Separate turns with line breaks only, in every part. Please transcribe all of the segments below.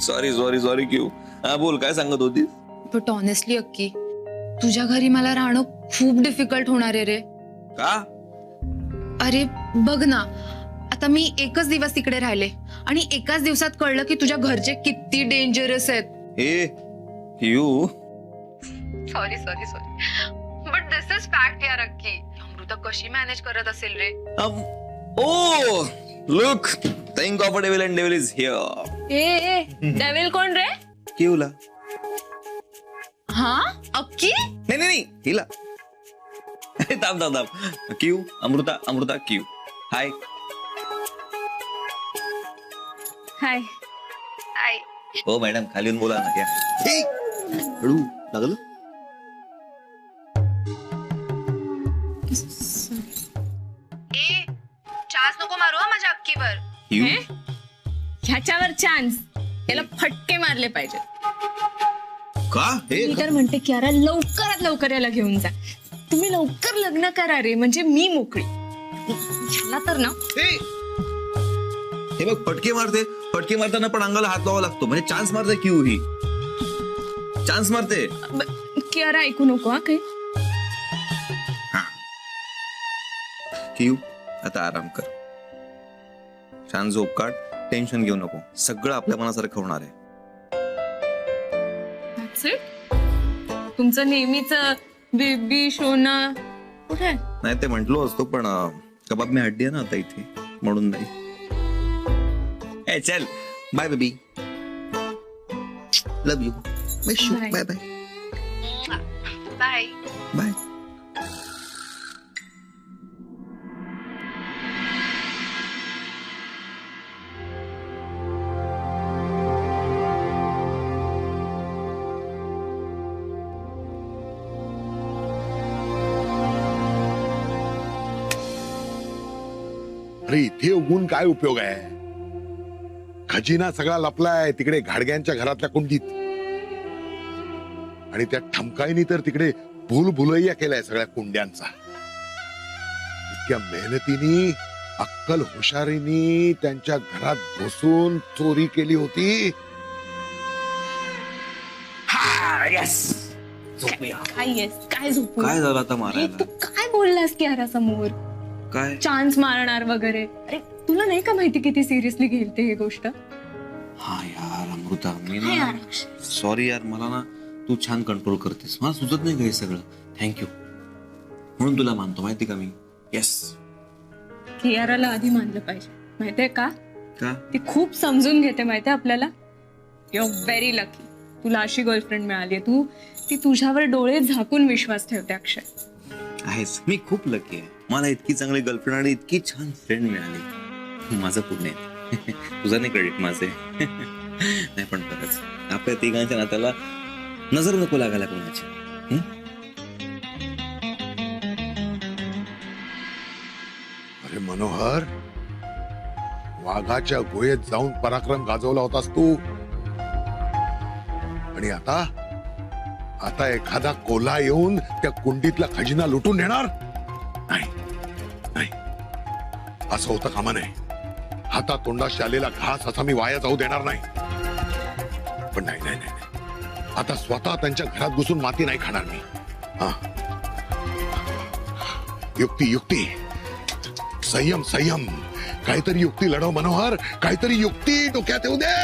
Sorry sorry sorry Q. हा बोल, काय सांगत होतीस?
बट ऑनेस्टली अक्की, तुझ्या घरी मला राहणं खूप डिफिकल्ट होणार आहे रे.
का?
अरे बघ ना, आता मी एकच दिवस तिकडे राहिले आणि एकाच दिवसात कळलं की तुझ्या घरचे किती डेंजरस आहेत.
ए Q,
sorry sorry sorry, but this is fact यार अक्की. अमृता कशी मॅनेज करत असेल रे.
Oh look, thank god for devil and devil is here.
ए डेव्हिल कोण रे?
क्यूला.
हा अक्की?
नाही नाही नाही, हिला. थांब थांब थांब. Q, Amruta, Amruta, Q. Hi.
Hi hi.
हो मॅडम, खाली येऊन बोला ना. क्या हळू लागलं?
ए चान्स नको मारू हा माझ्या अक्कीवर.
क्यू,
ह्याच्यावर चान्स, याला फटके मारले पाहिजे.
का?
मी तर म्हणते की यार लवकरात लवकर याला घेऊन जा. तुम्ही लवकर लग्न करा रे, म्हणजे मी मोकळी. ह्याला तर ना
हे बघ, फटके मारते. फटके मारताना पण अंगाला हात लावावा लागतो. म्हणजे चान्स मारते क्यू, ही चान्स मारते.
की यार ऐकू नको हा काही.
क्यू, आता आराम कर, छान झोप काढ, टेन्शन घेऊ नको. सगळं आपल्या मनासारखं होणार आहे.
That's it? तुमचं नेहमीच बेबी शोना कुठे आहे?
नाही ते म्हंटलो असतो, पण कबाब मी हड्डी आहे ना आता इथे, म्हणून नाही. ए चल, bye baby, love you, miss you, bye bye
bye.
Bye.
अरे इथे उगून काय उपयोग आहे? खजिना सगळा लपलाय तिकडे घाडग्यांच्या घरातल्या कुंडीत, आणि त्या ठमकाईनी तर तिकडे भूलभुलैया केलाय सगळ्या कुंड्यांचा. इतक्या मेहनतीने, अक्कल हुशारीने त्यांच्या घरात घुसून चोरी केली होती.
काय झोपू?
काय झालं आता
अरे
मारायला?
तू काय बोललास की यारा समोर
काय?
चान्स मारणार वगैरे? अरे तुला नाही का माहिती किती सिरियसली घेईल ते ही गोष्ट?
हा यार अमृता, मी ना सॉरी यार, मला ना तू छान कंट्रोल करतेस. मला सुचत नाही का हे सगळं. थँक्यू, म्हणून तुला मानतो माहिती का मी. येस.
कियाराला आधी मानलं पाहिजे, माहितीये का?
का?
ती खूप समजून घेते माहितीये आपल्याला. यू आर व्हेरी लकी, तुला अशी गर्लफ्रेंड मिळाली. ती तुझ्यावर डोळे झाकून विश्वास ठेवते अक्षय.
आहेस, मी खूप लकी आहे. मला इतकी चांगली गर्लफ्रेंड आणि इतकी छान फ्रेंड मिळाली. माझं पुण्य आहे. तुझं नाही क्रेडिट, माझे. नाही पण खरंच आपल्या तिघांच्या नात्याला नजर नको लागायला कोणाची.
अरे मनोहर, वाघाच्या गुहेत जाऊन पराक्रम गाजवला होतास तू, आणि आता एखादा कोल्हा येऊन त्या कुंडीतला खजिना लुटून नेणार? नाही नाही, असं होतं कामा नये. हातात तोंडाशी आलेला घास असा मी वाया जाऊ देणार नाही. पण नाही नाही नाही, आता स्वतः त्यांच्या घरात घुसून माती नाही खाणार मी. हा, युक्ती युक्ती, संयम संयम, काहीतरी युक्ती लढव मनोहर, काहीतरी युक्ती डोक्यात येऊ दे.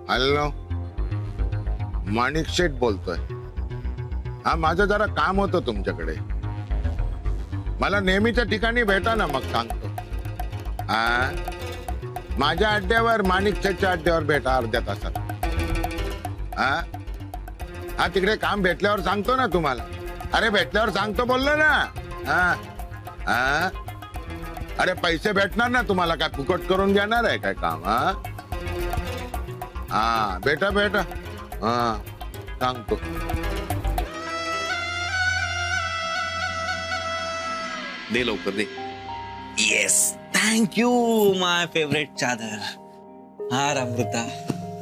हॅलो, माणिक शेठ बोलतोय. हा, माझं जरा काम होतं तुमच्याकडे. मला नेहमीच्या ठिकाणी भेटा ना, मग सांगतो. हा, माझ्या अड्ड्यावर, माणिक शेठच्या अड्ड्यावर भेटा अर्ध्या तासात. हा हा, तिकडे काम भेटल्यावर सांगतो ना तुम्हाला. अरे भेटल्यावर सांगतो बोललो ना. हा हा, अरे पैसे भेटणार ना तुम्हाला, काय फुकट करून घेणार आहे काय काम? हा हा, बेटा बेटा, हा सांगतो.
दे लवकर दे. Yes, thank you my favourite chadar. हा अमृता,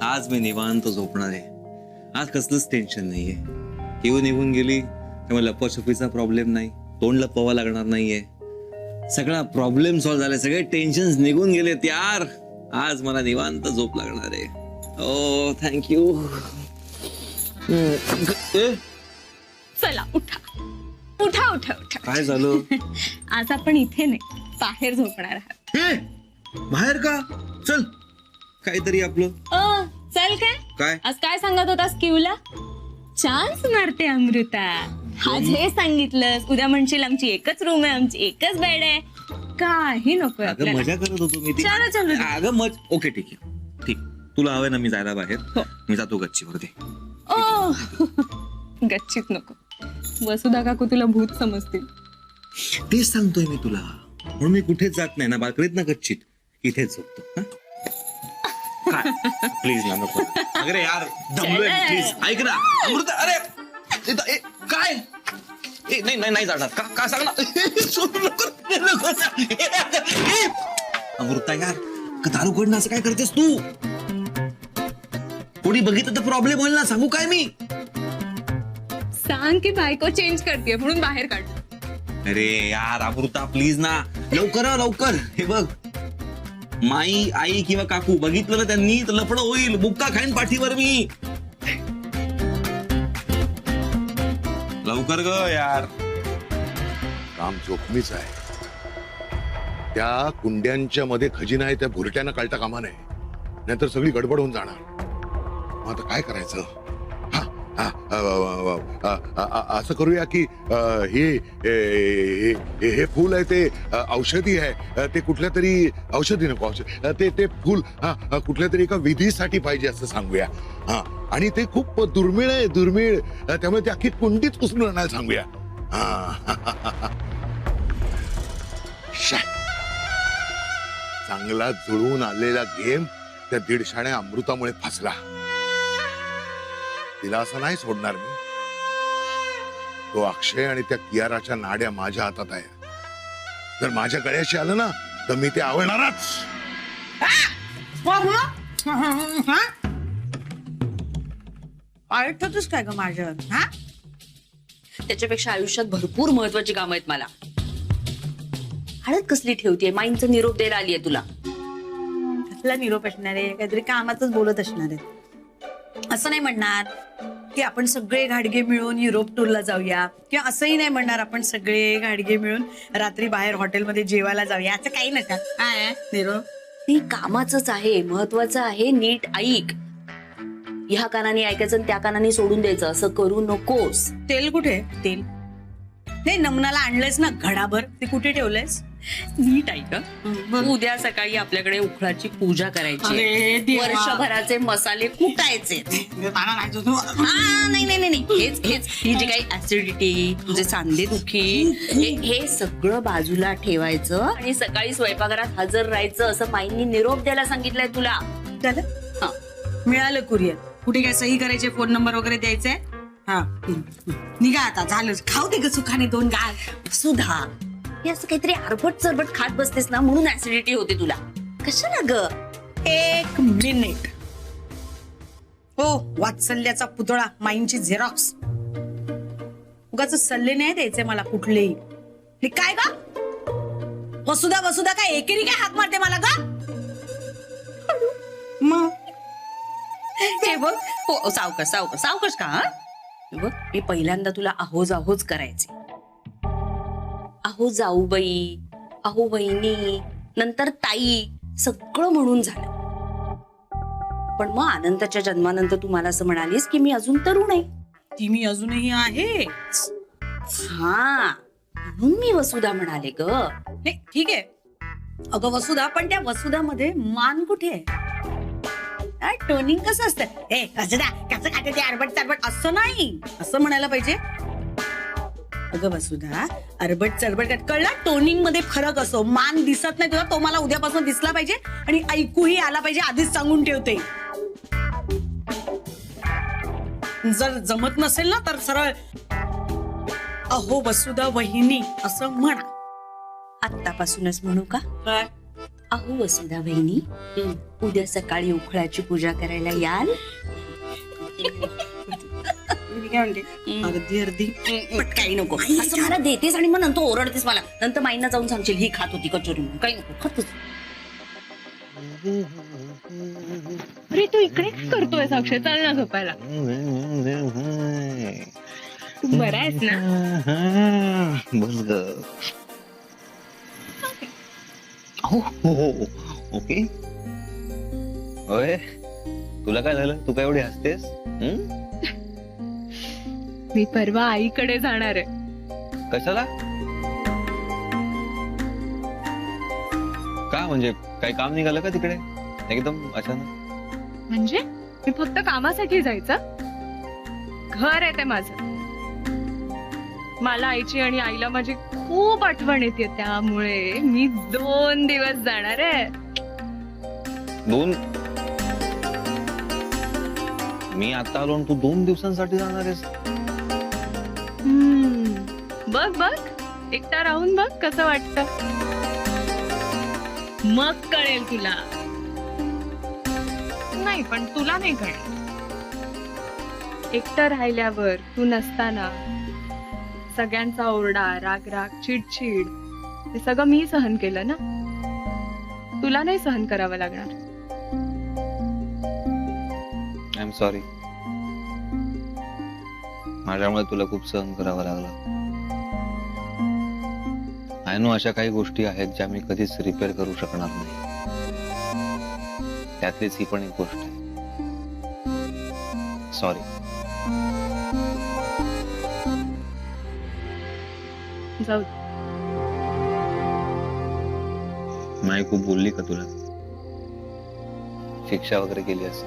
आज मी निवांत झोपणार आहे. आज कसलंच टेन्शन नाहीये. केव निघून गेली त्यामुळे लपवाछपीचा प्रॉब्लेम नाही, तोंड लपवावं लागणार नाहीये. सगळा प्रॉब्लेम सॉल्व्ह झाले, सगळे टेन्शन निघून गेलेत यार. आज मला निवांत झोप लागणार आहे. ओ थँक्यू.
चला उठा उठा उठा उठा.
काय झालं?
आज आपण इथे नाही, बाहेर झोपणार आहात.
हे बाहेर का? चल काहीतरी आपलं.
चल काय
काय
आज काय सांगत होतास क्यूला? चान्स मारते अमृता. आज हे सांगितलंस, उद्या म्हणशील आमची एकच रूम आहे, आमची एकच बेड आहे. काही नको
अगं मजा करत होतो मी ती.
चला, चला.
अगं ओके ठीक आहे ठीक. तुला हवंय ना मी जायला बाहेर?
हो.
मी जातो गच्चीवरती.
ओ गच्चीत नको, वसुधा काकू तुला भूत समजतील.
तेच सांगतोय मी तुला, म्हणून मी कुठेच जात नाही ना बाल्कनीत ना गच्चीत, इथेच झोपतो. प्लीज ना नको. अरे यार दमलोय प्लीज ऐक ना अमृता. अरे काय नाही नाही नाही जाणार का? काय सांग ना. अमृता यार दारू कडनं असं काय करतेस तू? कोणी बघितलं तर प्रॉब्लेम होईल ना. सांगू काय मी?
सांग की बायको चेंज करते म्हणून बाहेर काढ.
अरे यार अमृता प्लीज ना, लवकर लवकर. हे बघ माई आई किंवा काकू बघितलं ना त्यांनी तर लफडं होईल. बुक्का खाईन पाठीवर मी. लवकर ग यार.
काम जोखमीच आहे. त्या कुंड्यांच्या मध्ये खजिना आहे, त्या भुरट्यानं कळता कामा नये, नाहीतर सगळी गडबड होऊन जाणार. मग आता काय करायचं? असं करूया की हे फूल आहे ते औषधी आहे. ते कुठल्या तरी औषधी नको, ते फूल कुठल्या तरी एका विधीसाठी पाहिजे असं सांगूया. आणि ते खूप दुर्मिळ आहे, दुर्मिळ. त्यामुळे ते अख्खी कुंडीच पुसून आणायला सांगूया. चांगला जुळून आलेला गेम त्या दीडशाण्या अमृतामुळे फसला. तिला असं नाही सोडणार मी. तो अक्षय आणि त्या कियाराच्या नाड्या माझ्या हातात आहे. जर माझ्या गळ्याशी आलं ना तर मी ते आवडणारच.
आठवतच काय ग माझ्या? हा,
त्याच्यापेक्षा आयुष्यात भरपूर महत्वाची कामं आहेत मला. हळद कसली ठेवतीये? माईंचा निरोप द्यायला आलीये तुला.
कसला निरोप असणार आहे? काहीतरी कामातच बोलत असणार आहे. असं नाही म्हणणार की आपण सगळे घाडगे मिळून युरोप टूरला जाऊया, किंवा असंही नाही म्हणणार आपण सगळे घाडगे मिळून रात्री बाहेर हॉटेलमध्ये जेवायला जाऊया. असं काही नका. काय निरोप?
हे कामाचंच आहे, महत्वाचं आहे. नीट ऐक. ह्या कानाने ऐकायचं आणि त्या कानाने सोडून द्यायचं असं करू नकोस.
तेल कुठे? तेल नाही, नमनाला आणलंयस ना घडाभर, ते कुठे ठेवलंयस?
नीट ऐक. उद्या सकाळी आपल्याकडे उखळाची पूजा करायची.
अरे देवा.
वर्षभराचे मसाले कुटायचे. नाही नाही नाही नाही. हेच ही जी काही ऍसिडिटी, तुझे सांधे दुखी, हे सगळं बाजूला ठेवायचं आणि सकाळी स्वयंपाकघरात हजर राहायचं असं माईंनी निरोप द्यायला सांगितलंय तुला.
झालं?
हा.
मिळालं कुरिअर. कुठे काय सही करायचे, फोन नंबर वगैरे द्यायचे? हा, निघा आता. झालं. खाऊ दे ग सुखाने 2 गाल.
सुधा, हे असं काहीतरी आरबट चरबट खात बसतेस ना म्हणून ऍसिडिटी होते तुला. कशाला ग?
1 मिनिट. हो, वात्सल्याचा पुतळा, माईंची झेरॉक्स. उगाच सल्ले नाही द्यायचे मला कुठलेही. हे काय ग? वसुधा वसुधा काय एकेरी काय हाक मारते मला का? मग
हे बघ. हो, सावकाश सावकाश सावकाश का? हे बघ, मी पहिल्यांदा तुला आहोज आहोज करायचे. अहो जाऊबाई, अहो वहिनी, नंतर ताई, सगळं म्हणून झालं. पण मग अनंताच्या जन्मानंतर तू मला असं म्हणालीस की मी अजून तरुण आहे.
ती मी अजूनही आहे.
हा, म्हणून मी वसुधा म्हणाले ग.
नाही, ठीक आहे अगं वसुधा, पण त्या वसुधामध्ये मान कुठे आहे? टोनिंग कसं असतं? ए वसुधा कसं खाते ते अरबट चरबट? असं नाही, असं म्हणायला पाहिजे. अगं वसुधा, अरबट चरबट कळला? टोनिंग मध्ये फरक असतो. मान दिसत नाही तुला, तो मला उद्यापासून दिसला पाहिजे आणि ऐकूही आला पाहिजे. आधीच सांगून ठेवते. जर जमत नसेल ना तर सरळ अहो वसुधा वहिनी असं म्हणा.
आत्तापासूनच म्हणू का?
काय?
अहो वसुधा बहिणी, उद्या सकाळी उखळाची पूजा करायला याल?
मी काय म्हणते, अर्धी अर्धी
पण काही नको असं मला देतेस आणि मग नंतर ओरडतेस मला. नंतर माईंना जाऊन सांगशील ही खात होती कचोरी म्हणून. काही नको, खातच.
अरे तू इकडे काय करतोय साक्षी? चल ना झोपायला. तू बरा आहेस ना?
बस ग. ओके. होय, तुला काय झालं? तू काय एवढी हसतेस?
मी परवा आईकडे जाणार आहे.
कशाला? का म्हणजे काही काम निघालं का तिकडे एकदम अचानक?
म्हणजे मी फक्त कामासाठी जायचं? घर आहे ते माझं. मला आईची आणि आईला माझी खूप आठवण येते, त्यामुळे मी 2 दिवस जाणार आहे.
2? मी आता आलो आणि तू 2 दिवसांसाठी जाणार आहेस?
बघ बघ, एकटा राहून बघ कसं वाटतं, मग कळेल तुला. नाही पण तुला नाही कळेल. एकटं राहिल्यावर तू नसताना सगळ्यांचा ओरडा, राग राग, चिडचिड, हे सगळं मी सहन केलं ना. तुला नाही सहन करावं लागणार.
I am sorry. माझ्यामुळे तुला खूप सहन करावं लागलं. आय नो अशा काही गोष्टी आहेत ज्या मी कधीच रिपेअर करू शकणार नाही. त्यातलीच ही पण एक गोष्ट आहे. सॉरी.
जाऊ.
माई खूप बोलली का तुला? शिक्षा वगैरे केली असं?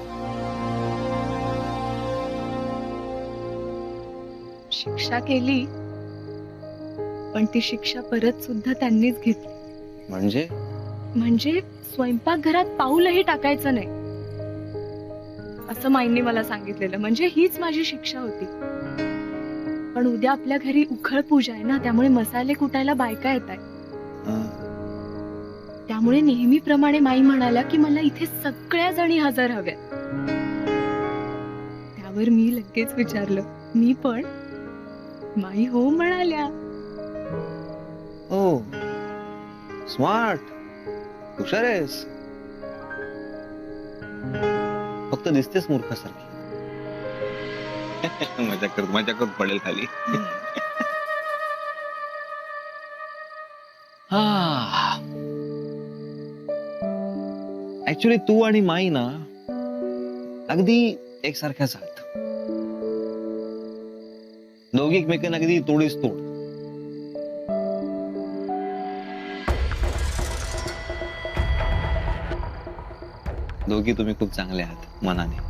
शिक्षा केली, पण ती शिक्षा परत सुद्धा त्यांनीच घेतली. म्हणजे स्वयंपाकघरात पाऊलही टाकायचं नाही असं माईंनी मला सांगितलेलं. म्हणजे हीच माझी शिक्षा होती. पण उद्या आपल्या घरी उखळ पूजा आहे ना, त्यामुळे मसाले कुटायला बायका येत आहेत. त्यामुळे नेहमीप्रमाणे माई म्हणाल्या की मला इथे सगळ्या जणी हजर हव्या. त्यावर मी लगेच विचारलं, मी पण? माई हो म्हणाल्या.
ओ स्मार्ट, हुशार आहेस. फक्त दिसतेस मूर्खासारखी. मजा करत पडेल खाली. ऍक्च्युली तू आणि माई ना अगदी एकसारख्याच आहात. दोघी एकमेकांना अगदी तोडीस तोड. दोघी तुम्ही खूप चांगले आहात मनाने.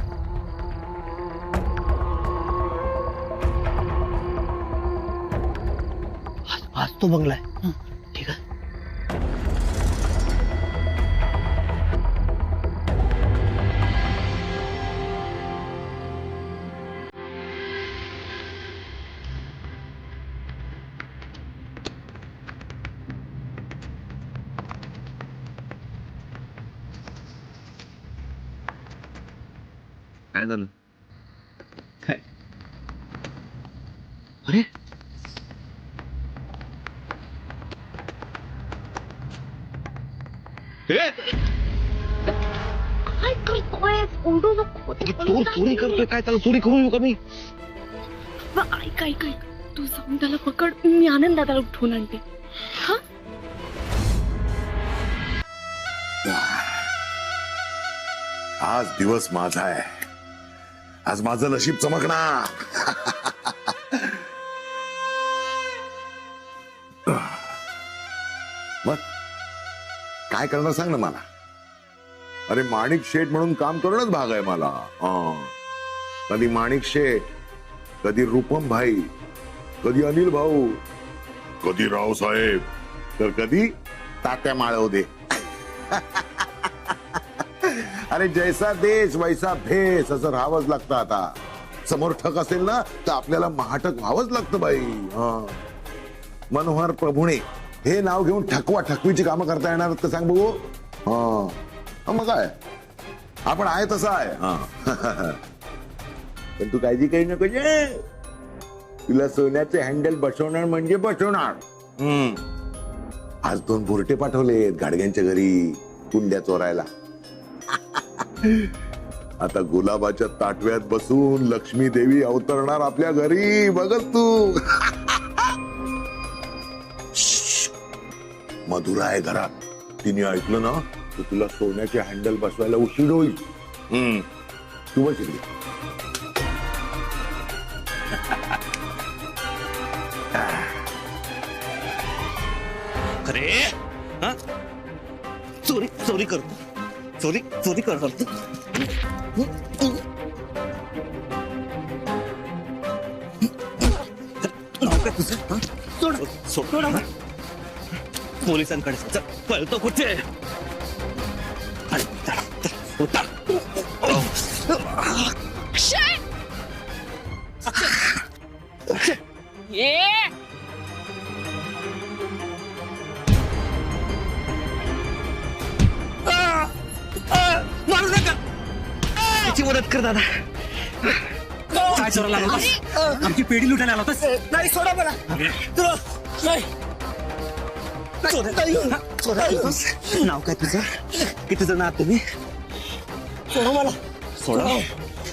आज तो बंगला आहे. ठीक आहे.
काय झालं?
काय? अरे
काय करतोय? ओरडू नको.
चोरी करतोय काय? त्याला चोरी करू नका. मी
ऐक ऐक ऐक, तू जाऊन त्याला पकड. मी आनंदाला उठवून आणते. हा,
आज दिवस माझा आहे. आज माझं नशीब चमकणार. मग काय करणार सांग ना मला. अरे माणिक शेठ म्हणून काम करणंच भाग आहे मला. कधी माणिक शेठ, कधी रूपम भाई, कधी अनिल भाऊ, कधी रावसाहेब, तर कधी तात्या माळवदे. अरे जैसा देश वैसा भेस असं राहावंच लागतं. आता समोर ठक असेल ना तर आपल्याला महाटक व्हावंच लागतं बाई. मनोहर प्रभुणे हे नाव घेऊन ठकवा ठकवीची कामं करता येणार तर सांग बघू. मग काय आपण आहे तसं आहे पण तू काळजी काही नको जे तुला सोन्याचे हँडल बसवणार म्हणजे बसवणार. आज 2 बोरटे पाठवलेत गाडग्यांच्या घरी कुंड्या चोरायला. आता गुलाबाच्या ताटव्यात बसून लक्ष्मी देवी अवतरणार आपल्या घरी बघत तू. मधुरा आहे घरात, तिने ऐकलं ना तर तुला सोन्याचे हँडल बसवायला उशीर होईल. तू बस इकडे.
अरे हा? चोरी करतो चोरी करतो. नाव काय तुझं? हा? सोड हा? पोलिसांकडे चल, पळतो कुठे? अरे, चला, उतर. मारू नका. त्याची मदत कर दादा. काय चोरायला आला होतास? आमची पेढी लुटायला आला होतास? नाही, सोडा मला. तुला नाही. नाव काय तुझं? किती जण आहात तुम्ही? सोडा मला. सोडा.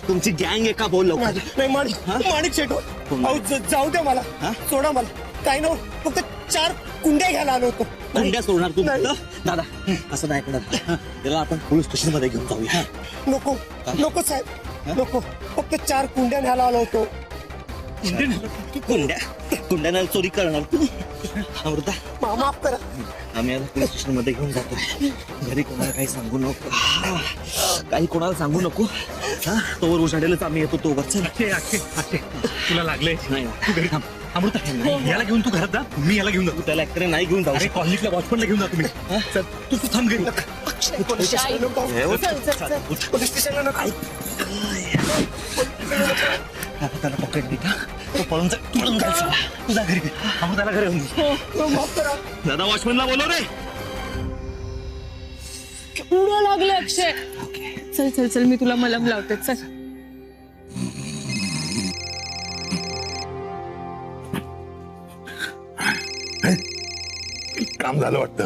तुमची गँग आहे का? बोल लवकर.
नाही माणिक शेटो जाऊ द्या मला. सोडा मला. काय ना फक्त 4 कुंड्या घ्यायला आलो होतो.
कुंड्या सोडणार तू? दादा असं नाही करणार. त्याला आपण पोलीस स्टेशन मध्ये घेऊन जाऊया.
नको साहेब नको. फक्त 4 कुंड्या न्यायला आलो होतो.
कुंड्याला चोरी करणार तू? अमृता
माफ करा.
आम्ही आता पोलीस स्टेशन मध्ये घेऊन जातो. घरी कोणाला काही सांगू नको. काही कोणाला सांगू नको. तोवर उजाडेलच आम्ही येतो. तोवर चल.
तुला लागले
नाही तू घरी थांब.
अमृता याला घेऊन तू घरात जा. मी याला घेऊन जातो.
त्याला एकट्याने नाही घेऊन जाऊ.
अरे कॉलनीतल्या वॉचमनला घेऊन जा तुम्ही. चल तू थांब घरी. पोलीस स्टेशनला नको.
त्याला पकड का? तो पळून जाईल. तुझा घरी अमृताला घरी येऊन
माफ करा.
दादा वॉचमनला बोलव रे.
उडं लागलं अक्षय. चल चल चल मी तुला मलम लावते. चल.
काम झालं वाटतं.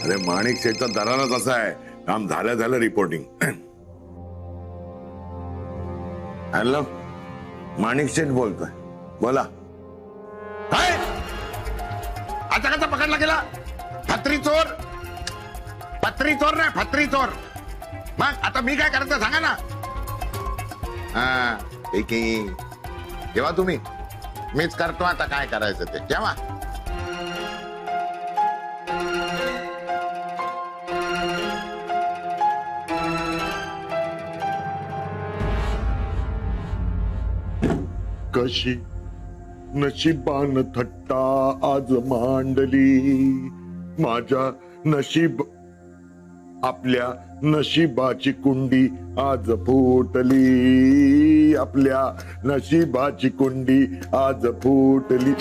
अरे माणिक शेठचा दराराच असा आहे. काम झालं रिपोर्टिंग. हॅलो माणिक शेठ बोलतोय. बोला. काय आता कसा पकडला गेला? फत्री चोर नाही फत्री चोर. मग आता मी काय करायचं सांगा ना. ठीक आहे जेव्हा तुम्ही मीच करतो. आता काय करायचं ते जेव्हा. कशी नशिबान थट्टा आज मांडली माझ्या नशीब. आपल्या नशिबाची कुंडी आज फुटली. आपल्या नशिबाची कुंडी आज फुटली.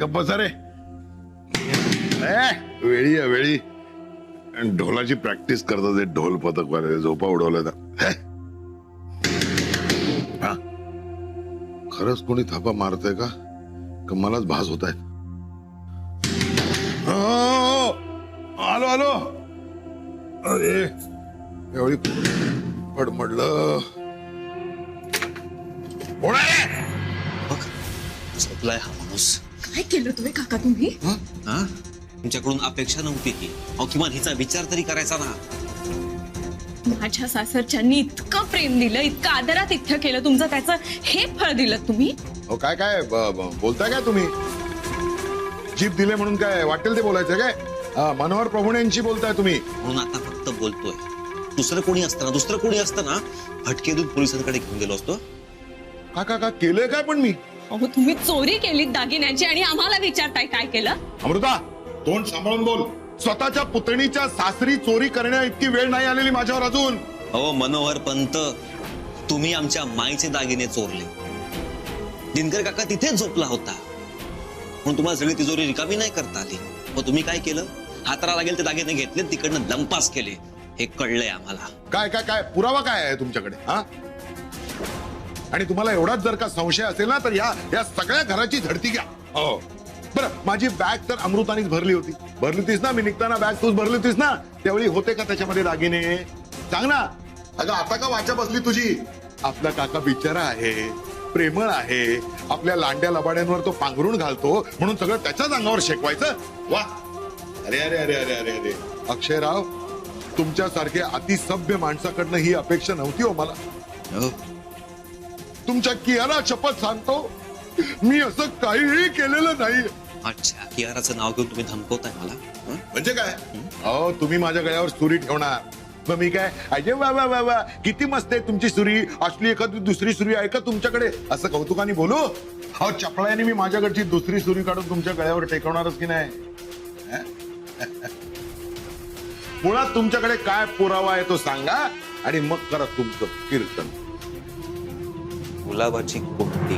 गप्प रे. वेळी वेळी ढोलाची प्रॅक्टिस करतात. ते ढोल पथक वाले झोपा उडवल्या तर खरंच कोणी थापा मारतय का मलाच भास होत आहे. आलो अरे एवढी पडमडलं.
झोपलाय हा माणूस.
काय केलं तुम्ही काका तुम्ही?
तुमच्याकडून अपेक्षा नव्हती की किमान हिचा विचार तरी करायचा ना.
माझ्या सासरच्यांनी इतकं प्रेम दिलं, इतकं आदरात इतकं केलं, तुमचं त्याचं हे फळ दिलं तुम्ही.
काय काय बोलताय काय तुम्ही? जीप दिले म्हणून काय वाटेल ते बोलायचं काय? मनोहर प्रभुणेंची बोलताय तुम्ही?
म्हणून आता फक्त बोलतोय. दुसरं कोणी असतं ना फटके देऊन पोलिसांकडे घेऊन गेलो असतो.
का केलंय काय पण मी?
अहो तुम्ही चोरी केली दागिन्याची आणि आम्हाला विचारताय काय केलं?
अमृता तोंड सांभाळून बोल. स्वतःच्या पुतणीच्या सासरी चोरी करण्या इतकी वेळ नाही आलेली माझ्यावर अजून.
अहो मनोहर पंत, तुम्ही आमच्या माईचे दागिने चोरले. दिनकर काका तिथेच झोपला होता म्हणून तुम्हाला सगळी तिजोरी रिकामी नाही करता आली. मग तुम्ही काय केलं? हाताला लागेल ते दागिने घेतले, तिकडनं लंपास केले. हे कळलंय आम्हाला.
काय काय काय पुरावा काय आहे तुमच्याकडे? हा, आणि तुम्हाला एवढाच जर का संशय असेल ना तर या सगळ्या घराची झडती घ्या. हो बरं, माझी बॅग तर अमृतानीच भरली होती. भरली होतीस ना? मी निघताना बॅग तूच भरली होतीस ना? त्यावेळी होते का त्याच्यामध्ये दागिने? सांग ना. अगं आता का वाचा बसली तुझी? आपला काका बिचारा आहे, प्रेमळ आहे, आपल्या लांड्या लबाड्यांवर तो पांघरून घालतो म्हणून सगळं त्याच्याच अंगावर शेकवायचं? वा, अरे अरे अरे अरे अरे अरे अक्षयराव, तुमच्यासारख्या अतिसभ्य माणसाकडनं ही अपेक्षा नव्हती हो मला.
हो.
तुमच्या कियाला शपथ सांगतो, मी असं काहीही केलेलं नाही.
अच्छा, कियाराचं नाव घेऊन तुम्ही धमकवताय मला? हं?
म्हणजे काय? अहो, तुम्ही माझ्या गळ्यावर सुरी ठेवणार, मग मी काय अजय वा वा वा वा किती मस्त आहे तुमची सुरी, असली एखादी दुसरी सुरी आहे का तुमच्याकडे, असं कौतुकाने बोलू? अहो, चपळाने मी माझ्याकडची दुसरी सुरी काढून तुमच्या गळ्यावर टेकवणारच की नाही? मुळात तुमच्याकडे काय पुरावा आहे तो सांगा आणि मग करा तुमचं कीर्तन.
गुलाबाची कोंबडी